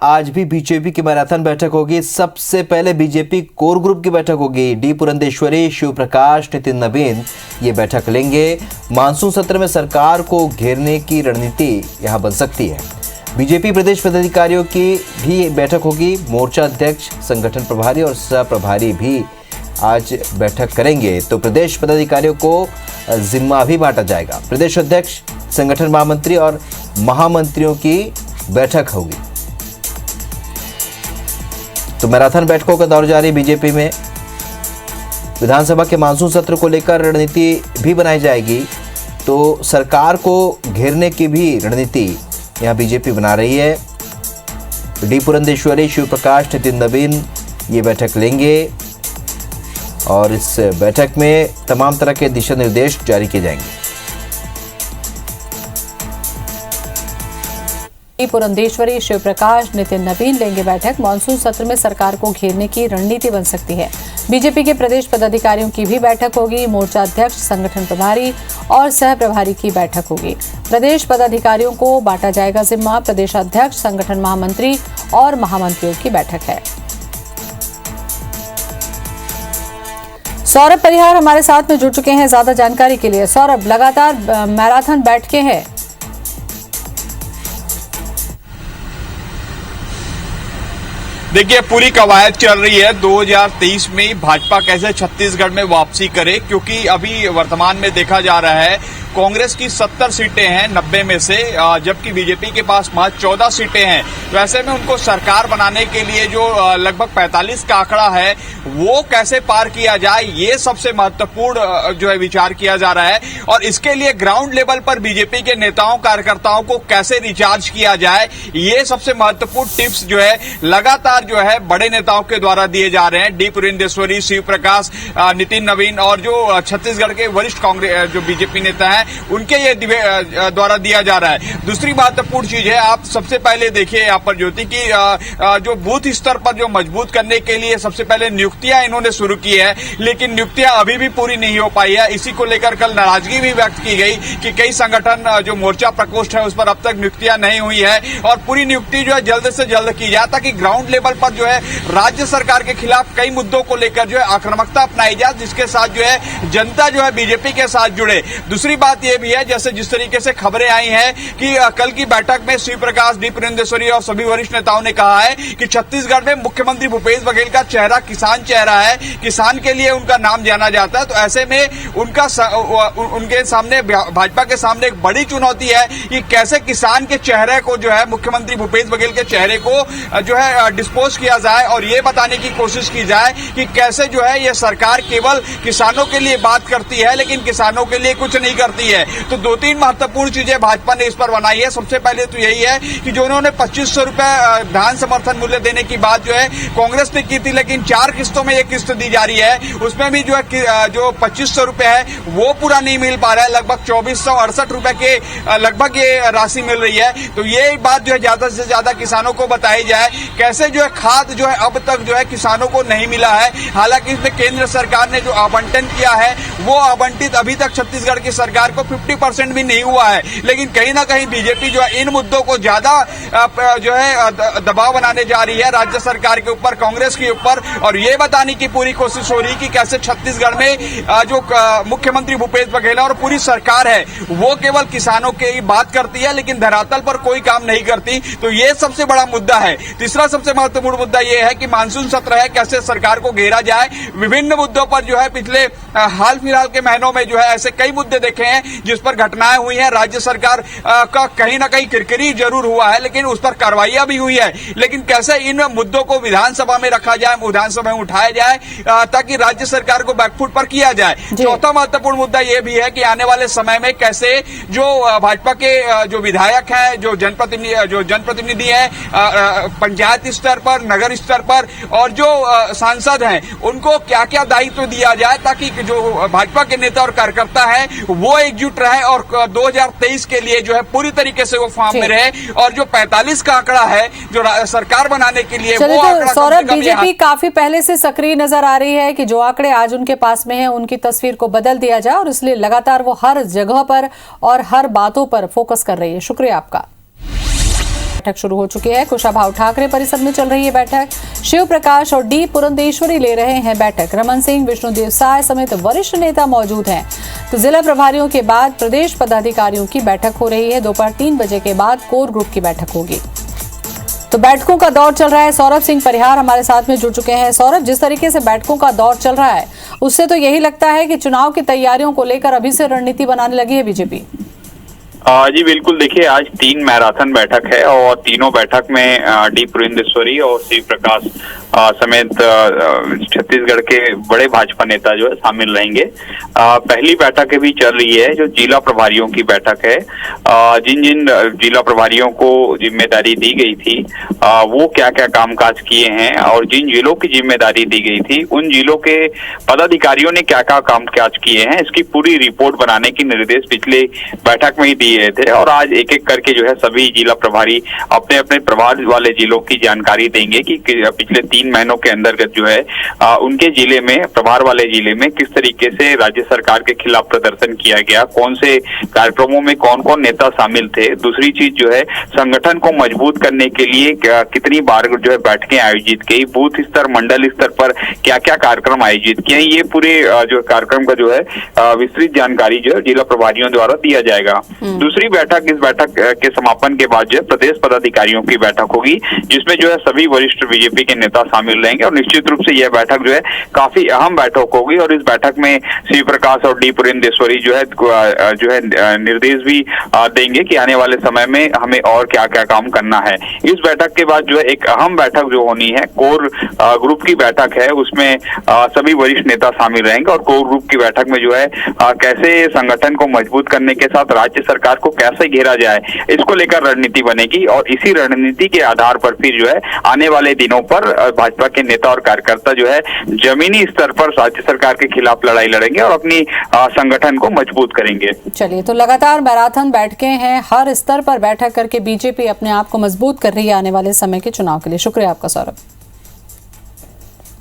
आज भी बीजेपी की मैराथन बैठक होगी। सबसे पहले बीजेपी कोर ग्रुप की बैठक होगी। डी पुरंदेश्वरी, शिव प्रकाश, नितिन नवीन ये बैठक लेंगे। मानसून सत्र में सरकार को घेरने की रणनीति यहां बन सकती है। बीजेपी प्रदेश पदाधिकारियों की भी बैठक होगी। मोर्चा अध्यक्ष, संगठन प्रभारी और सह प्रभारी भी आज बैठक करेंगे। तो प्रदेश पदाधिकारियों को जिम्मा भी बांटा जाएगा। प्रदेश अध्यक्ष, संगठन महामंत्री और महामंत्रियों की बैठक होगी। तो मैराथन बैठकों का दौर जारी बीजेपी में। विधानसभा के मानसून सत्र को लेकर रणनीति भी बनाई जाएगी। तो सरकार को घेरने की भी रणनीति यहां बीजेपी बना रही है। डी पुरंदेश्वरी, शिव प्रकाश, नितिन नवीन ये बैठक लेंगे और इस बैठक में तमाम तरह के दिशा निर्देश जारी किए जाएंगे। पुरंदेश्वरी, शिव प्रकाश, नितिन नवीन लेंगे बैठक। मानसून सत्र में सरकार को घेरने की रणनीति बन सकती है। बीजेपी के प्रदेश पदाधिकारियों की भी बैठक होगी। मोर्चा अध्यक्ष, संगठन प्रभारी और सह प्रभारी की बैठक होगी। प्रदेश पदाधिकारियों को बांटा जाएगा जिम्मा। प्रदेश अध्यक्ष, संगठन महामंत्री और महामंत्रियों की बैठक है। सौरभ परिहार हमारे साथ में जुड़ चुके हैं ज्यादा जानकारी के लिए। सौरभ, लगातार मैराथन बैठकें हैं। देखिए, पूरी कवायद चल रही है 2023 में भाजपा कैसे छत्तीसगढ़ में वापसी करे, क्योंकि अभी वर्तमान में देखा जा रहा है कांग्रेस की 70 सीटें हैं 90 में से, जबकि बीजेपी के पास महज 14 सीटें हैं। वैसे में उनको सरकार बनाने के लिए जो लगभग 45 का आंकड़ा है वो कैसे पार किया जाए, ये सबसे महत्वपूर्ण जो है विचार किया जा रहा है। और इसके लिए ग्राउंड लेवल पर बीजेपी के नेताओं कार्यकर्ताओं को कैसे रिचार्ज किया जाए, ये सबसे महत्वपूर्ण टिप्स जो है लगातार जो है बड़े नेताओं के द्वारा दिए जा रहे हैं। डी पुरंदेश्वरी, शिव प्रकाश, नितिन नवीन और जो छत्तीसगढ़ के वरिष्ठ कांग्रेस जो बीजेपी नेता हैं उनके ये द्वारा दिया जा रहा है। दूसरी महत्वपूर्ण चीज है, आप सबसे पहले देखिए यहाँ पर ज्योति की जो बूथ स्तर पर जो मजबूत करने के लिए सबसे पहले नियुक्तियां इन्होंने शुरू की है, लेकिन नियुक्तियां अभी भी पूरी नहीं हो पाई है। इसी को लेकर कल नाराजगी भी व्यक्त की गई कि कई संगठन जो मोर्चा प्रकोष्ठ है उस पर अब तक नियुक्तियां नहीं हुई है और पूरी नियुक्ति जो है जल्द से जल्द की जाए, ताकि ग्राउंड लेवल पर जो है राज्य सरकार के खिलाफ कई मुद्दों को लेकर जो है आक्रामकता अपनाई जाए, जिसके साथ जो है जनता जो है बीजेपी के साथ जुड़े। दूसरी बात ये भी है, जैसे जिस तरीके से खबरें आई हैं कि कल की बैठक में शिव प्रकाश, डी पुरंदेश्वरी और सभी वरिष्ठ नेताओं ने कहा है कि छत्तीसगढ़ में मुख्यमंत्री भूपेश बघेल का चेहरा किसान चेहरा है, किसान के लिए उनका नाम जाना जाता है। तो ऐसे में उनके सामने, भाजपा के सामने एक बड़ी चुनौती है कि कैसे किसान के चेहरे को जो है मुख्यमंत्री भूपेश बघेल के चेहरे को जो है डिस्पोज किया जाए और ये बताने की कोशिश की जाए कि कैसे जो है ये सरकार केवल किसानों के लिए बात करती है लेकिन किसानों के लिए कुछ नहीं करती है। तो 2-3 महत्वपूर्ण चीजें भाजपा ने इस पर बनाई है। सबसे पहले तो यही है कि जो उन्होंने 2500 रुपए धान समर्थन मूल्य देने की बात जो है कांग्रेस ने की थी, लेकिन 4 किस्तों में एक किस्त दी जा रही है, उसमें भी जो है जो 2500 रुपए है वो पूरा नहीं मिल पा रहा है। लगभग 2468 रुपए के लगभग ये राशि मिल रही है। तो ये बात जो है ज्यादा से ज्यादा किसानों को बताई जाए। कैसे जो है खाद जो है अब तक जो है किसानों को नहीं मिला है, हालांकि इसमें केंद्र सरकार ने जो आवंटन किया है वो आवंटित अभी तक छत्तीसगढ़ की सरकार को 50% भी नहीं हुआ है। लेकिन कहीं ना कहीं बीजेपी जो है इन मुद्दों को ज्यादा जो है दबाव बनाने जा रही है राज्य सरकार के ऊपर, कांग्रेस के ऊपर, और ये बताने की पूरी कोशिश हो रही है कि कैसे छत्तीसगढ़ में जो मुख्यमंत्री भूपेश बघेल और पूरी सरकार है वो केवल किसानों की बात करती है लेकिन धरातल पर कोई काम नहीं करती। तो ये सबसे बड़ा मुद्दा है। तीसरा सबसे महत्वपूर्ण मुद्दा ये है कि मानसून सत्र है, कैसे सरकार को घेरा जाए। विभिन्न मुद्दों पर जो है पिछले हाल फिलहाल के महीनों में जो है ऐसे कई मुद्दे देखे हैं जिस पर घटनाएं हुई हैं। राज्य सरकार का कहीं ना कहीं किरकिरी जरूर हुआ है लेकिन उस पर कार्रवाइयां भी हुई है। लेकिन कैसे इन मुद्दों को विधानसभा में रखा जाए, विधानसभा में उठाया जाए ताकि राज्य सरकार को बैकफुट पर किया जाए। चौथा महत्वपूर्ण मुद्दा यह भी है कि आने वाले समय में कैसे जो भाजपा के जो विधायक हैं, जो जनप्रतिनिधि हैं पंचायत स्तर पर, नगर स्तर पर, और जो सांसद हैं उनको क्या क्या दायित्व दिया जाए ताकि जो भाजपा के नेता और कार्यकर्ता हैं वो एकजुट रहे और 2023 के लिए जो है पूरी तरीके से वो फॉर्म में रहे। और जो 45 का आंकड़ा है जो सरकार बनाने के लिए वो आंकड़ा, सौरभ, बीजेपी काफी पहले से सक्रिय नजर आ रही है कि जो आंकड़े आज उनके पास में हैं उनकी तस्वीर को बदल दिया जाए और इसलिए लगातार वो हर जगह पर और हर बातों पर फोकस कर रही है। शुक्रिया आपका। बैठक शुरू हो चुकी है। कुशाभाऊ ठाकरे परिसर में चल रही है बैठक। शिव प्रकाश और डी पुरंदेश्वरी ले रहे हैं बैठक। रमन सिंह, विष्णुदेव साय समेत वरिष्ठ नेता मौजूद हैं। तो जिला प्रभारियों के बाद प्रदेश पदाधिकारियों की बैठक हो रही है। दोपहर 3 बजे के बाद कोर ग्रुप की बैठक होगी। तो बैठकों का दौर चल रहा है। सौरभ सिंह परिहार हमारे साथ में जुड़ चुके हैं। सौरभ, जिस तरीके से बैठकों का दौर चल रहा है उससे तो यही लगता है कि चुनाव की तैयारियों को लेकर अभी से रणनीति बनाने लगी है बीजेपी। जी बिल्कुल, देखिए आज 3 मैराथन बैठक है और तीनों बैठक में डी पुरंदेश्वरी और शिव प्रकाश समेत छत्तीसगढ़ के बड़े भाजपा नेता जो है शामिल रहेंगे। पहली बैठक अभी चल रही है जो जिला प्रभारियों की बैठक है। जिन जिन जिला प्रभारियों को जिम्मेदारी दी गई थी वो क्या क्या कामकाज किए हैं और जिन जिलों की जिम्मेदारी दी गई थी उन जिलों के पदाधिकारियों ने क्या क्या कामकाज किए हैं, इसकी पूरी रिपोर्ट बनाने की निर्देश पिछले बैठक में ही दिए थे। और आज एक एक करके जो है सभी जिला प्रभारी अपने अपने प्रभार वाले जिलों की जानकारी देंगे कि पिछले 3 महीनों के अंतर्गत जो है उनके जिले में, प्रभार वाले जिले में किस तरीके से राज्य सरकार के खिलाफ प्रदर्शन किया गया, कौन से कार्यक्रमों में कौन कौन नेता शामिल थे। दूसरी चीज जो है संगठन को मजबूत करने के लिए कितनी बार जो है बैठकें आयोजित की, बूथ स्तर, मंडल स्तर पर क्या क्या कार्यक्रम आयोजित किए, ये पूरे जो कार्यक्रम का जो है विस्तृत जानकारी जो है जिला प्रभारियों द्वारा दिया जाएगा। दूसरी बैठक, इस बैठक के समापन के बाद जो है प्रदेश पदाधिकारियों की बैठक होगी जिसमें जो है सभी वरिष्ठ बीजेपी के नेता शामिल रहेंगे और निश्चित रूप से यह बैठक जो है काफी अहम बैठक होगी। और इस बैठक में शिव प्रकाश और डी पुरंदेश्वरी जो है निर्देश भी देंगे कि आने वाले समय में हमें और क्या क्या काम करना है। इस बैठक के बाद जो है एक अहम बैठक जो होनी है कोर ग्रुप की बैठक है, उसमें सभी वरिष्ठ नेता शामिल रहेंगे और कोर ग्रुप की बैठक में जो है कैसे संगठन को मजबूत करने के साथ राज्य सरकार को कैसे घेरा जाए इसको लेकर रणनीति बनेगी और इसी रणनीति के आधार पर फिर जो है आने वाले दिनों पर भाजपा के नेता और कार्यकर्ता जो है जमीनी स्तर पर राज्य सरकार के खिलाफ लड़ाई लड़ेंगे और अपनी संगठन को मजबूत करेंगे। चलिए, तो लगातार मैराथन बैठकें हैं, हर स्तर पर बैठक करके बीजेपी अपने आप को मजबूत कर रही है आने वाले समय के चुनाव के लिए। शुक्रिया आपका सौरभ।